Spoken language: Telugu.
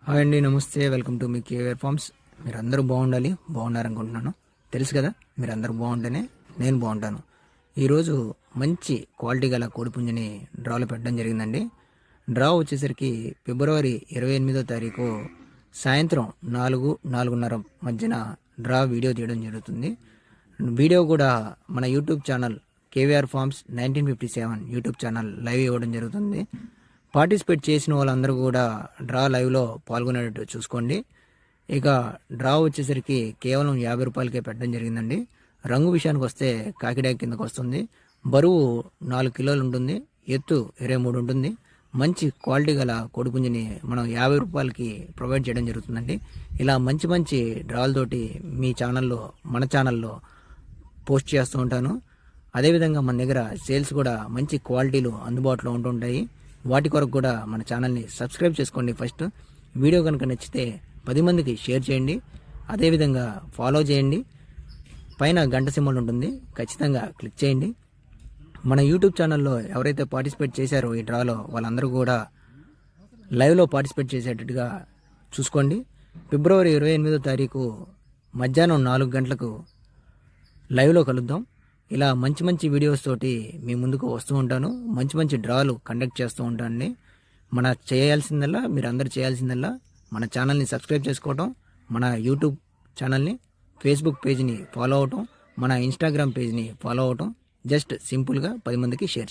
హాయ్ అండి, నమస్తే. వెల్కమ్ టు మీ కేవీఆర్ ఫార్మ్స్. మీరందరూ బాగుండాలి, బాగున్నారనుకుంటున్నాను. తెలుసు కదా, మీరందరూ బాగుంటేనే నేను బాగుంటాను. ఈరోజు మంచి క్వాలిటీ గల కోడిపుంజని డ్రాలో పెట్టడం జరిగిందండి. డ్రా వచ్చేసరికి ఫిబ్రవరి 28వ తారీఖు సాయంత్రం 4-4:30 మధ్యన డ్రా వీడియో తీయడం జరుగుతుంది. వీడియో కూడా మన YouTube channel KVR farms 1957 YouTube channel live ఇవ్వడం జరుగుతుంది. పార్టిసిపేట్ చేసిన వాళ్ళందరూ కూడా డ్రా లైవ్లో పాల్గొనేటట్టు చూసుకోండి. ఇక డ్రా వచ్చేసరికి కేవలం 50 రూపాయలకే పెట్టడం జరిగిందండి. రంగు విషయానికి వస్తే కాకిడాయ కిందకు వస్తుంది. బరువు 4 కిలోలు ఉంటుంది. ఎత్తు 23 ఉంటుంది. మంచి క్వాలిటీ గల కోడిపుంజిని మనం 50 రూపాయలకి ప్రొవైడ్ చేయడం జరుగుతుందండి. ఇలా మంచి మంచి డ్రాలతోటి మీ ఛానల్లో, మన ఛానల్లో పోస్ట్ చేస్తూ ఉంటాను. అదేవిధంగా మన దగ్గర సేల్స్ కూడా మంచి క్వాలిటీలు అందుబాటులో ఉంటుంటాయి. వాటి కొరకు కూడా మన ఛానల్ని సబ్స్క్రైబ్ చేసుకోండి. ఫస్ట్ వీడియో కనుక నచ్చితే 10 మందికి షేర్ చేయండి. అదేవిధంగా ఫాలో చేయండి. పైన గంట సింబల్ ఉంటుంది, ఖచ్చితంగా క్లిక్ చేయండి. మన యూట్యూబ్ ఛానల్లో ఎవరైతే పార్టిసిపేట్ చేశారో ఈ డ్రాలో వాళ్ళందరూ కూడా లైవ్లో పార్టిసిపేట్ చేసేటట్టుగా చూసుకోండి. ఫిబ్రవరి 28వ తారీఖు మధ్యాహ్నం 4 గంటలకు లైవ్లో కలుద్దాం. ఇలా మంచి మంచి వీడియోస్ తోటి మీ ముందుకు వస్తూ ఉంటాను. మంచి మంచి డ్రాలు కండక్ట్ చేస్తూ ఉంటానండి. మీరందరూ చేయాల్సిందల్లా మన ఛానల్ని సబ్స్క్రైబ్ చేసుకోవటం, మన యూట్యూబ్ ఛానల్ని, ఫేస్బుక్ పేజ్ని ఫాలో అవటం, మన ఇన్స్టాగ్రామ్ పేజ్ని ఫాలో అవటం. జస్ట్ సింపుల్గా 10 మందికి షేర్